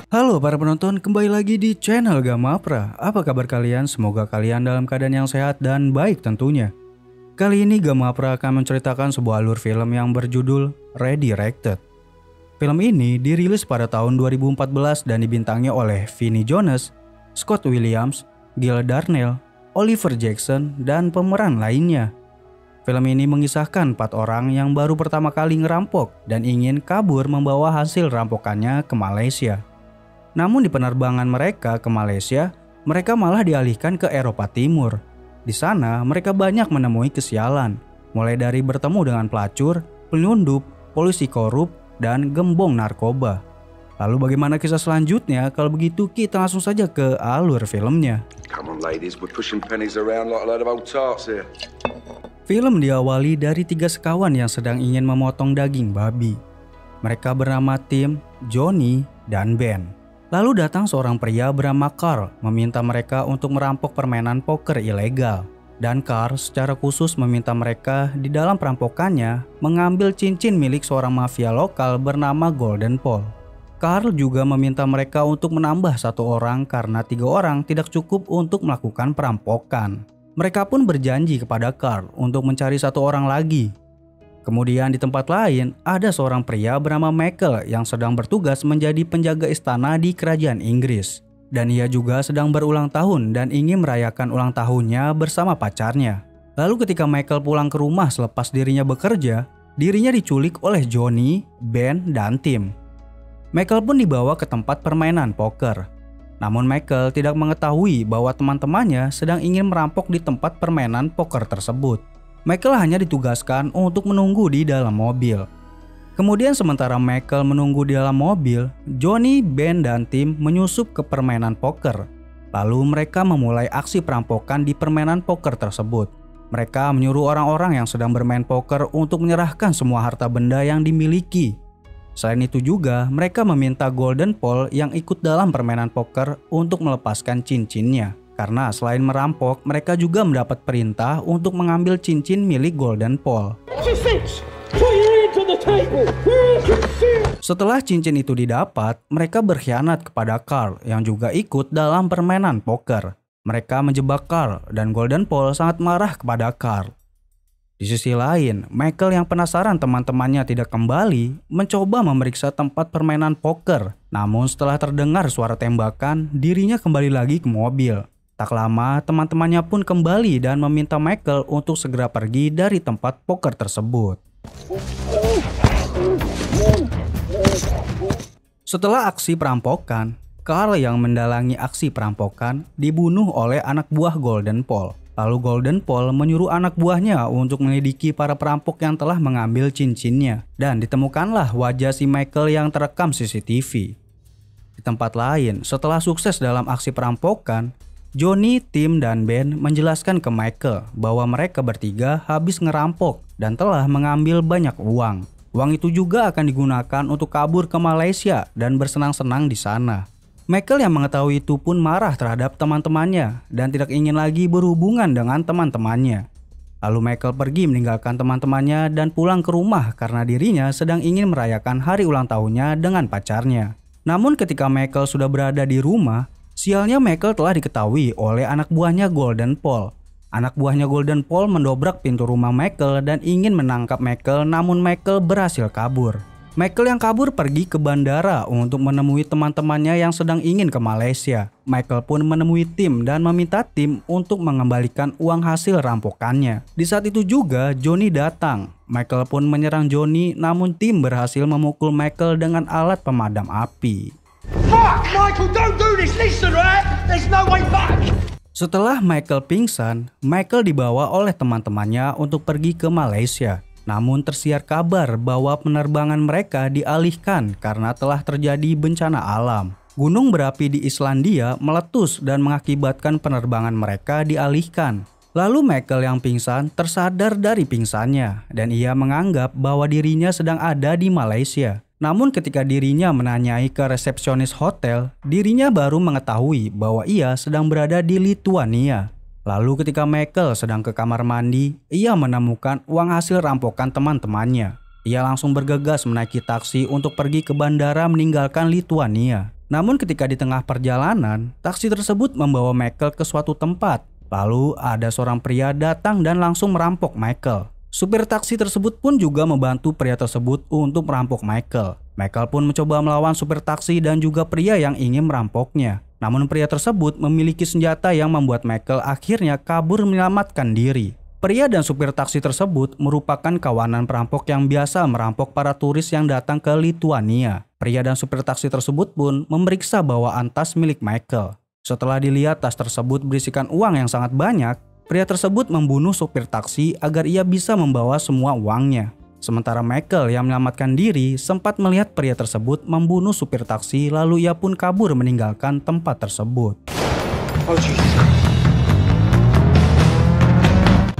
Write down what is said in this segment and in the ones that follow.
Halo para penonton, kembali lagi di channel Gamapra. Apa kabar kalian? Semoga kalian dalam keadaan yang sehat dan baik tentunya. Kali ini Gamapra akan menceritakan sebuah alur film yang berjudul Redirected. Film ini dirilis pada tahun 2014 dan dibintangi oleh Vinnie Jones, Scott Williams, Gil Darnell, Oliver Jackson, dan pemeran lainnya. Film ini mengisahkan 4 orang yang baru pertama kali ngerampok dan ingin kabur membawa hasil rampokannya ke Malaysia. Namun di penerbangan mereka ke Malaysia, mereka malah dialihkan ke Eropa Timur. Di sana mereka banyak menemui kesialan, mulai dari bertemu dengan pelacur, penyelundup, polisi korup, dan gembong narkoba. Lalu bagaimana kisah selanjutnya? Kalau begitu kita langsung saja ke alur filmnya. Come on ladies, we're pushing pennies around like a load of old tarts here. Film diawali dari 3 sekawan yang sedang ingin memotong daging babi. Mereka bernama Tim, Johnny, dan Ben. Lalu datang seorang pria bernama Carl meminta mereka untuk merampok permainan poker ilegal. Dan Carl secara khusus meminta mereka di dalam perampokannya mengambil cincin milik seorang mafia lokal bernama Golden Paul. Carl juga meminta mereka untuk menambah 1 orang karena 3 orang tidak cukup untuk melakukan perampokan. Mereka pun berjanji kepada Carl untuk mencari 1 orang lagi. Kemudian di tempat lain, ada seorang pria bernama Michael yang sedang bertugas menjadi penjaga istana di kerajaan Inggris. Dan ia juga sedang berulang tahun dan ingin merayakan ulang tahunnya bersama pacarnya. Lalu ketika Michael pulang ke rumah selepas dirinya bekerja, dirinya diculik oleh Johnny, Ben, dan Tim. Michael pun dibawa ke tempat permainan poker. Namun Michael tidak mengetahui bahwa teman-temannya sedang ingin merampok di tempat permainan poker tersebut. Michael hanya ditugaskan untuk menunggu di dalam mobil. Kemudian sementara Michael menunggu di dalam mobil, Johnny, Ben, dan Tim menyusup ke permainan poker. Lalu mereka memulai aksi perampokan di permainan poker tersebut. Mereka menyuruh orang-orang yang sedang bermain poker untuk menyerahkan semua harta benda yang dimiliki. Selain itu juga, mereka meminta Golden Paul yang ikut dalam permainan poker untuk melepaskan cincinnya. Karena selain merampok, mereka juga mendapat perintah untuk mengambil cincin milik Golden Paul. Setelah cincin itu didapat, mereka berkhianat kepada Carl yang juga ikut dalam permainan poker. Mereka menjebak Carl dan Golden Paul sangat marah kepada Carl. Di sisi lain, Michael yang penasaran teman-temannya tidak kembali, mencoba memeriksa tempat permainan poker. Namun setelah terdengar suara tembakan, dirinya kembali lagi ke mobil. Tak lama, teman-temannya pun kembali dan meminta Michael untuk segera pergi dari tempat poker tersebut. Setelah aksi perampokan, Carl yang mendalangi aksi perampokan dibunuh oleh anak buah Golden Paul. Lalu Golden Paul menyuruh anak buahnya untuk menyelidiki para perampok yang telah mengambil cincinnya. Dan ditemukanlah wajah si Michael yang terekam CCTV. Di tempat lain, setelah sukses dalam aksi perampokan, Johnny, Tim, dan Ben menjelaskan ke Michael bahwa mereka bertiga habis ngerampok dan telah mengambil banyak uang. Uang itu juga akan digunakan untuk kabur ke Malaysia dan bersenang-senang di sana. Michael yang mengetahui itu pun marah terhadap teman-temannya dan tidak ingin lagi berhubungan dengan teman-temannya. Lalu Michael pergi meninggalkan teman-temannya dan pulang ke rumah karena dirinya sedang ingin merayakan hari ulang tahunnya dengan pacarnya. Namun ketika Michael sudah berada di rumah, sialnya Michael telah diketahui oleh anak buahnya Golden Paul. Anak buahnya Golden Paul mendobrak pintu rumah Michael dan ingin menangkap Michael, namun Michael berhasil kabur. Michael yang kabur pergi ke bandara untuk menemui teman-temannya yang sedang ingin ke Malaysia. Michael pun menemui Tim dan meminta Tim untuk mengembalikan uang hasil rampokannya. Di saat itu juga Johnny datang. Michael pun menyerang Johnny, namun Tim berhasil memukul Michael dengan alat pemadam api. Fuck, Michael, don't do this. Listen, right? There's no way back. Setelah Michael pingsan, Michael dibawa oleh teman-temannya untuk pergi ke Malaysia. Namun tersiar kabar bahwa penerbangan mereka dialihkan karena telah terjadi bencana alam. Gunung berapi di Islandia meletus dan mengakibatkan penerbangan mereka dialihkan. Lalu Michael yang pingsan tersadar dari pingsannya dan ia menganggap bahwa dirinya sedang ada di Malaysia. Namun ketika dirinya menanyai ke resepsionis hotel, dirinya baru mengetahui bahwa ia sedang berada di Lituania. Lalu ketika Michael sedang ke kamar mandi, ia menemukan uang hasil rampokan teman-temannya. Ia langsung bergegas menaiki taksi untuk pergi ke bandara meninggalkan Lituania. Namun ketika di tengah perjalanan, taksi tersebut membawa Michael ke suatu tempat. Lalu ada seorang pria datang dan langsung merampok Michael. Supir taksi tersebut pun juga membantu pria tersebut untuk merampok Michael. Michael pun mencoba melawan supir taksi dan juga pria yang ingin merampoknya. Namun pria tersebut memiliki senjata yang membuat Michael akhirnya kabur menyelamatkan diri. Pria dan supir taksi tersebut merupakan kawanan perampok yang biasa merampok para turis yang datang ke Lituania. Pria dan supir taksi tersebut pun memeriksa bawaan tas milik Michael. Setelah dilihat tas tersebut berisikan uang yang sangat banyak, pria tersebut membunuh supir taksi agar ia bisa membawa semua uangnya. Sementara Michael yang menyelamatkan diri sempat melihat pria tersebut membunuh supir taksi, lalu ia pun kabur meninggalkan tempat tersebut.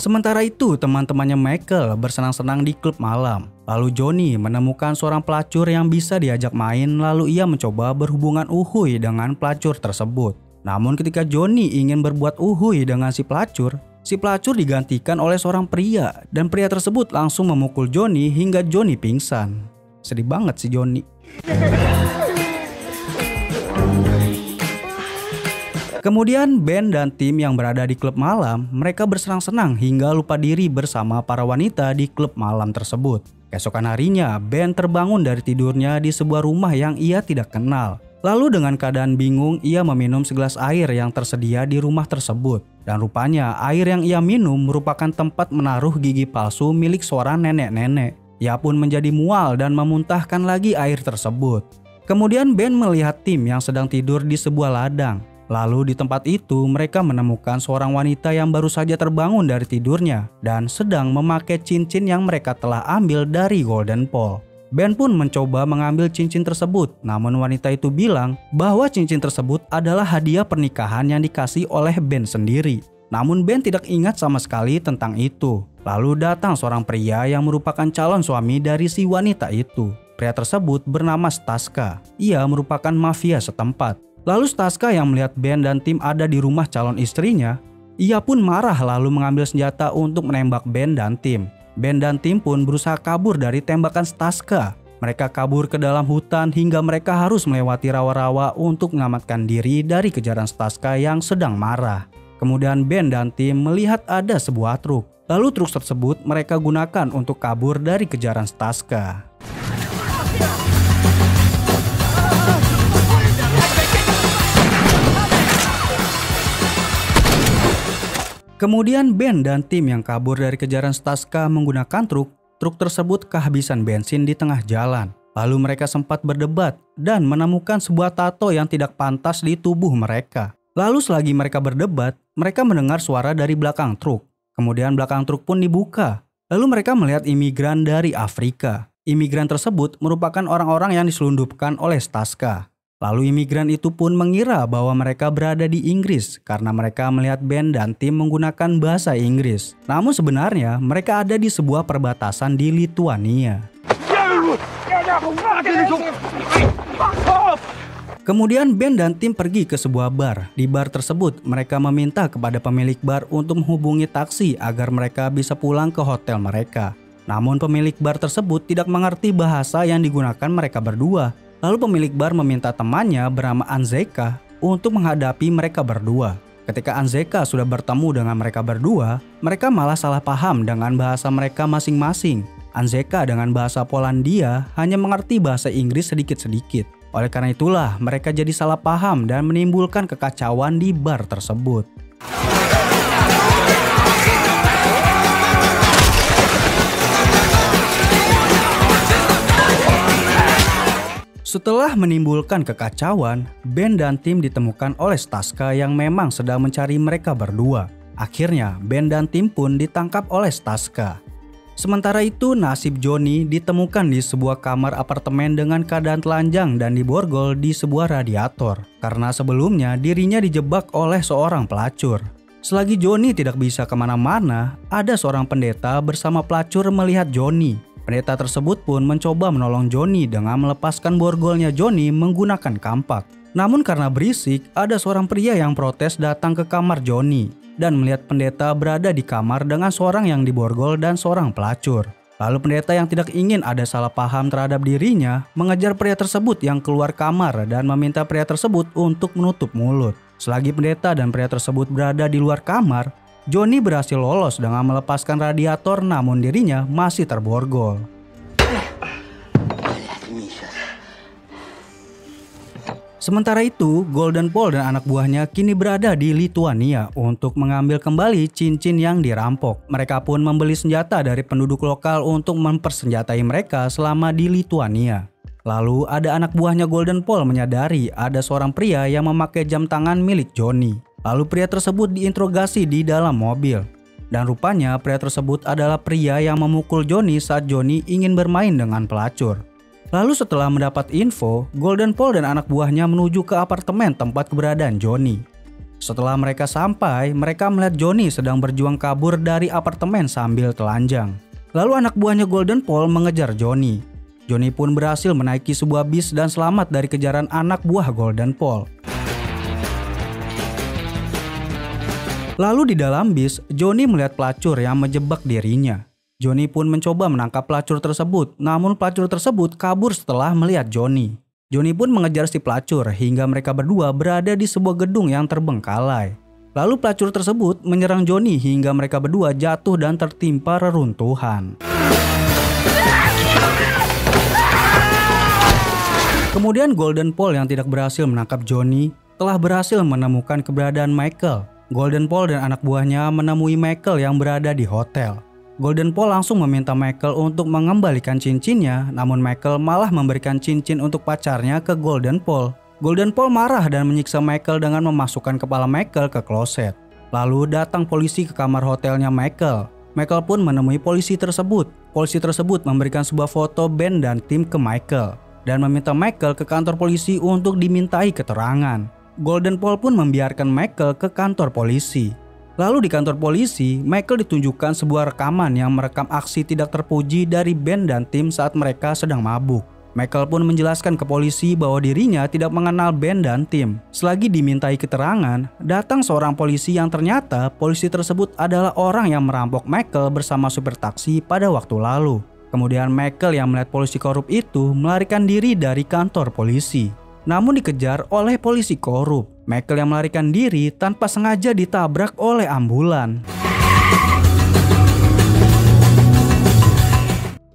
Sementara itu, teman-temannya Michael bersenang-senang di klub malam. Lalu Johnny menemukan seorang pelacur yang bisa diajak main, lalu ia mencoba berhubungan uhuy dengan pelacur tersebut. Namun ketika Johnny ingin berbuat uhuy dengan si pelacur digantikan oleh seorang pria, dan pria tersebut langsung memukul Johnny hingga Johnny pingsan. Sedih banget si Johnny. Kemudian Ben dan tim yang berada di klub malam, mereka bersenang-senang hingga lupa diri bersama para wanita di klub malam tersebut. Keesokan harinya, Ben terbangun dari tidurnya di sebuah rumah yang ia tidak kenal. Lalu dengan keadaan bingung, ia meminum segelas air yang tersedia di rumah tersebut. Dan rupanya air yang ia minum merupakan tempat menaruh gigi palsu milik seorang nenek-nenek. Ia pun menjadi mual dan memuntahkan lagi air tersebut. Kemudian Ben melihat tim yang sedang tidur di sebuah ladang. Lalu di tempat itu mereka menemukan seorang wanita yang baru saja terbangun dari tidurnya dan sedang memakai cincin yang mereka telah ambil dari Golden Paul. Ben pun mencoba mengambil cincin tersebut, namun wanita itu bilang bahwa cincin tersebut adalah hadiah pernikahan yang dikasih oleh Ben sendiri. Namun Ben tidak ingat sama sekali tentang itu. Lalu datang seorang pria yang merupakan calon suami dari si wanita itu. Pria tersebut bernama Staska. Ia merupakan mafia setempat. Lalu Staska yang melihat Ben dan tim ada di rumah calon istrinya, ia pun marah lalu mengambil senjata untuk menembak Ben dan tim. Ben dan tim pun berusaha kabur dari tembakan Staska. Mereka kabur ke dalam hutan hingga mereka harus melewati rawa-rawa untuk menyelamatkan diri dari kejaran Staska yang sedang marah. Kemudian Ben dan tim melihat ada sebuah truk. Lalu truk tersebut mereka gunakan untuk kabur dari kejaran Staska. Kemudian Ben dan tim yang kabur dari kejaran Staska menggunakan truk tersebut kehabisan bensin di tengah jalan. Lalu mereka sempat berdebat dan menemukan sebuah tato yang tidak pantas di tubuh mereka. Lalu selagi mereka berdebat, mereka mendengar suara dari belakang truk. Kemudian belakang truk pun dibuka. Lalu mereka melihat imigran dari Afrika. Imigran tersebut merupakan orang-orang yang diselundupkan oleh Staska. Lalu imigran itu pun mengira bahwa mereka berada di Inggris karena mereka melihat Ben dan tim menggunakan bahasa Inggris. Namun sebenarnya mereka ada di sebuah perbatasan di Lituania. Kemudian Ben dan tim pergi ke sebuah bar. Di bar tersebut mereka meminta kepada pemilik bar untuk menghubungi taksi agar mereka bisa pulang ke hotel mereka. Namun pemilik bar tersebut tidak mengerti bahasa yang digunakan mereka berdua. Lalu pemilik bar meminta temannya bernama Anzeka untuk menghadapi mereka berdua. Ketika Anzeka sudah bertemu dengan mereka berdua, mereka malah salah paham dengan bahasa mereka masing-masing. Anzeka dengan bahasa Polandia hanya mengerti bahasa Inggris sedikit-sedikit. Oleh karena itulah mereka jadi salah paham dan menimbulkan kekacauan di bar tersebut. Setelah menimbulkan kekacauan, Ben dan tim ditemukan oleh Staska yang memang sedang mencari mereka berdua. Akhirnya, Ben dan tim pun ditangkap oleh Staska. Sementara itu, nasib Johnny ditemukan di sebuah kamar apartemen dengan keadaan telanjang dan diborgol di sebuah radiator. Karena sebelumnya dirinya dijebak oleh seorang pelacur. Selagi Johnny tidak bisa kemana-mana, ada seorang pendeta bersama pelacur melihat Johnny. Pendeta tersebut pun mencoba menolong Johnny dengan melepaskan borgolnya Johnny menggunakan kampak. Namun karena berisik, ada seorang pria yang protes datang ke kamar Johnny dan melihat pendeta berada di kamar dengan seorang yang diborgol dan seorang pelacur. Lalu pendeta yang tidak ingin ada salah paham terhadap dirinya mengejar pria tersebut yang keluar kamar dan meminta pria tersebut untuk menutup mulut. Selagi pendeta dan pria tersebut berada di luar kamar, Johnny berhasil lolos dengan melepaskan radiator, namun dirinya masih terborgol. Sementara itu, Golden Paul dan anak buahnya kini berada di Lituania untuk mengambil kembali cincin yang dirampok. Mereka pun membeli senjata dari penduduk lokal untuk mempersenjatai mereka selama di Lituania. Lalu ada anak buahnya Golden Paul menyadari ada seorang pria yang memakai jam tangan milik Johnny. Lalu pria tersebut diinterogasi di dalam mobil. Dan rupanya pria tersebut adalah pria yang memukul Johnny saat Johnny ingin bermain dengan pelacur. Lalu setelah mendapat info, Golden Paul dan anak buahnya menuju ke apartemen tempat keberadaan Johnny. Setelah mereka sampai, mereka melihat Johnny sedang berjuang kabur dari apartemen sambil telanjang. Lalu anak buahnya Golden Paul mengejar Johnny. Johnny pun berhasil menaiki sebuah bis dan selamat dari kejaran anak buah Golden Paul. Lalu di dalam bis, Johnny melihat pelacur yang menjebak dirinya. Johnny pun mencoba menangkap pelacur tersebut, namun pelacur tersebut kabur setelah melihat Johnny. Johnny pun mengejar si pelacur hingga mereka berdua berada di sebuah gedung yang terbengkalai. Lalu pelacur tersebut menyerang Johnny hingga mereka berdua jatuh dan tertimpa reruntuhan. Kemudian Golden Paul yang tidak berhasil menangkap Johnny telah berhasil menemukan keberadaan Michael. Golden Paul dan anak buahnya menemui Michael yang berada di hotel. Golden Paul langsung meminta Michael untuk mengembalikan cincinnya, namun Michael malah memberikan cincin untuk pacarnya ke Golden Paul. Golden Paul marah dan menyiksa Michael dengan memasukkan kepala Michael ke kloset. Lalu datang polisi ke kamar hotelnya Michael. Michael pun menemui polisi tersebut. Polisi tersebut memberikan sebuah foto Ben dan tim ke Michael dan meminta Michael ke kantor polisi untuk dimintai keterangan. Golden Paul pun membiarkan Michael ke kantor polisi. Lalu di kantor polisi, Michael ditunjukkan sebuah rekaman yang merekam aksi tidak terpuji dari Ben dan tim saat mereka sedang mabuk. Michael pun menjelaskan ke polisi bahwa dirinya tidak mengenal Ben dan tim. Selagi dimintai keterangan, datang seorang polisi yang ternyata polisi tersebut adalah orang yang merampok Michael bersama supir taksi pada waktu lalu. Kemudian Michael yang melihat polisi korup itu melarikan diri dari kantor polisi. Namun dikejar oleh polisi korup. Michael yang melarikan diri tanpa sengaja ditabrak oleh ambulan.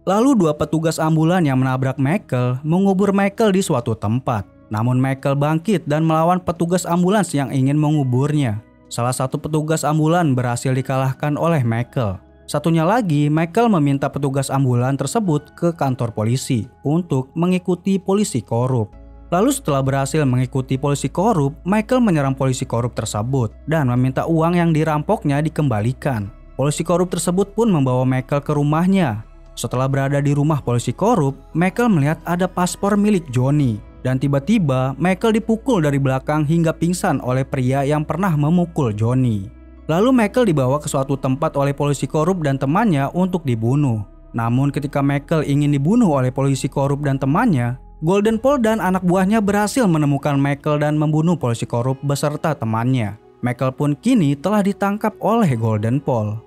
Lalu dua petugas ambulan yang menabrak Michael mengubur Michael di suatu tempat. Namun Michael bangkit dan melawan petugas ambulans yang ingin menguburnya. Salah satu petugas ambulan berhasil dikalahkan oleh Michael. Satunya lagi, Michael meminta petugas ambulan tersebut ke kantor polisi untuk mengikuti polisi korup. Lalu setelah berhasil mengikuti polisi korup, Michael menyerang polisi korup tersebut dan meminta uang yang dirampoknya dikembalikan. Polisi korup tersebut pun membawa Michael ke rumahnya. Setelah berada di rumah polisi korup, Michael melihat ada paspor milik Johnny. Dan tiba-tiba Michael dipukul dari belakang hingga pingsan oleh pria yang pernah memukul Johnny. Lalu Michael dibawa ke suatu tempat oleh polisi korup dan temannya untuk dibunuh. Namun ketika Michael ingin dibunuh oleh polisi korup dan temannya, Golden Paul dan anak buahnya berhasil menemukan Michael dan membunuh polisi korup beserta temannya. Michael pun kini telah ditangkap oleh Golden Paul.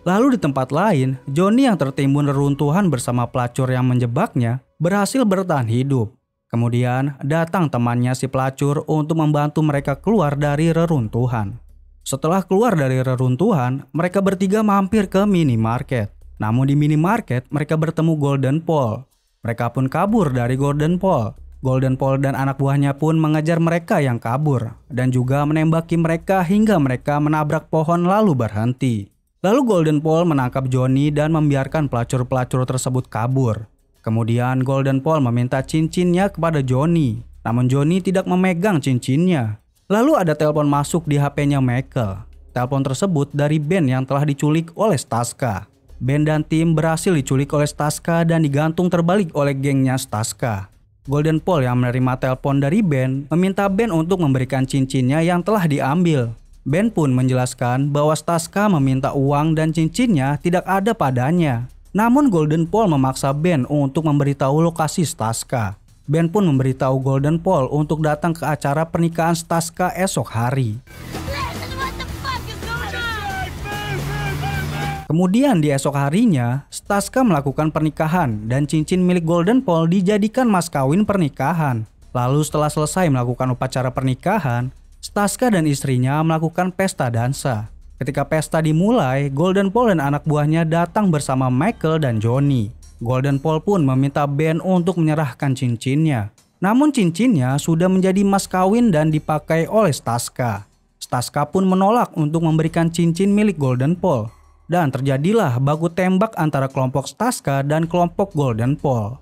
Lalu di tempat lain, Johnny yang tertimbun reruntuhan bersama pelacur yang menjebaknya berhasil bertahan hidup. Kemudian datang temannya si pelacur untuk membantu mereka keluar dari reruntuhan. Setelah keluar dari reruntuhan, mereka bertiga mampir ke minimarket. Namun di minimarket mereka bertemu Golden Paul. Mereka pun kabur dari Golden Paul. Golden Paul dan anak buahnya pun mengejar mereka yang kabur dan juga menembaki mereka hingga mereka menabrak pohon lalu berhenti. Lalu Golden Paul menangkap Johnny dan membiarkan pelacur-pelacur tersebut kabur. Kemudian Golden Paul meminta cincinnya kepada Johnny. Namun Johnny tidak memegang cincinnya. Lalu ada telepon masuk di HP-nya Michael. Telepon tersebut dari Ben yang telah diculik oleh Staska. Ben dan tim berhasil diculik oleh Staska dan digantung terbalik oleh gengnya Staska. Golden Paul yang menerima telepon dari Ben meminta Ben untuk memberikan cincinnya yang telah diambil. Ben pun menjelaskan bahwa Staska meminta uang dan cincinnya tidak ada padanya. Namun Golden Paul memaksa Ben untuk memberitahu lokasi Staska. Ben pun memberitahu Golden Paul untuk datang ke acara pernikahan Staska esok hari. Kemudian di esok harinya, Staska melakukan pernikahan dan cincin milik Golden Paul dijadikan mas kawin pernikahan. Lalu setelah selesai melakukan upacara pernikahan, Staska dan istrinya melakukan pesta dansa. Ketika pesta dimulai, Golden Paul dan anak buahnya datang bersama Michael dan Johnny. Golden Paul pun meminta Ben untuk menyerahkan cincinnya. Namun cincinnya sudah menjadi mas kawin dan dipakai oleh Staska. Staska pun menolak untuk memberikan cincin milik Golden Paul. Dan terjadilah baku tembak antara kelompok Staska dan kelompok Golden Paul.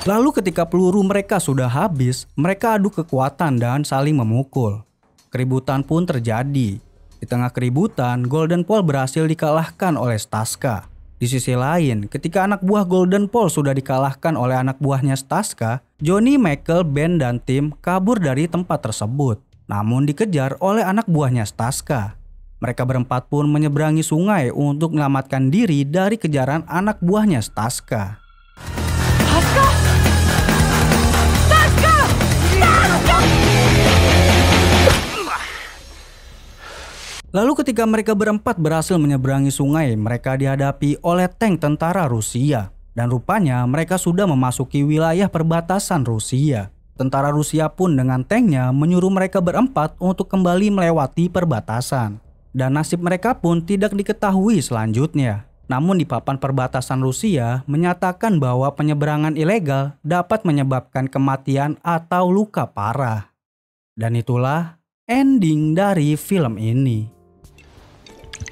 Lalu ketika peluru mereka sudah habis, mereka adu kekuatan dan saling memukul. Keributan pun terjadi. Di tengah keributan, Golden Paul berhasil dikalahkan oleh Staska. Di sisi lain, ketika anak buah Golden Paul sudah dikalahkan oleh anak buahnya Staska, Johnny, Michael, Ben, dan Tim kabur dari tempat tersebut. Namun dikejar oleh anak buahnya Staska. Mereka berempat pun menyeberangi sungai untuk menyelamatkan diri dari kejaran anak buahnya Staska. Staska! Staska! Staska! Lalu ketika mereka berempat berhasil menyeberangi sungai, mereka dihadapi oleh tank tentara Rusia. Dan rupanya mereka sudah memasuki wilayah perbatasan Rusia. Tentara Rusia pun dengan tanknya menyuruh mereka berempat untuk kembali melewati perbatasan. Dan nasib mereka pun tidak diketahui selanjutnya. Namun di papan perbatasan Rusia menyatakan bahwa penyeberangan ilegal dapat menyebabkan kematian atau luka parah. Dan itulah ending dari film ini.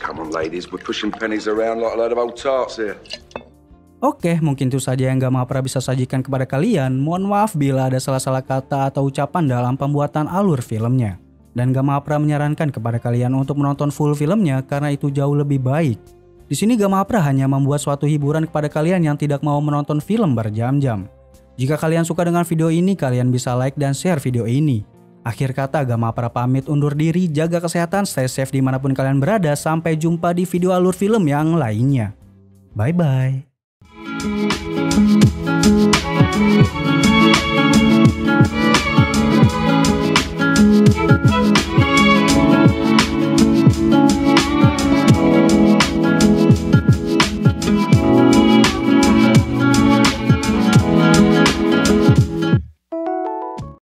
Come on, ladies, we're pushing pennies around like a load of old tarts here. Oke, mungkin itu saja yang Gama Pra bisa sajikan kepada kalian. Mohon maaf bila ada salah-salah kata atau ucapan dalam pembuatan alur filmnya. Dan Gama Pra menyarankan kepada kalian untuk menonton full filmnya karena itu jauh lebih baik. Di sini Gama Pra hanya membuat suatu hiburan kepada kalian yang tidak mau menonton film berjam-jam. Jika kalian suka dengan video ini, kalian bisa like dan share video ini. Akhir kata, Gama Pra pamit undur diri, jaga kesehatan, stay safe dimanapun kalian berada. Sampai jumpa di video alur film yang lainnya. Bye-bye.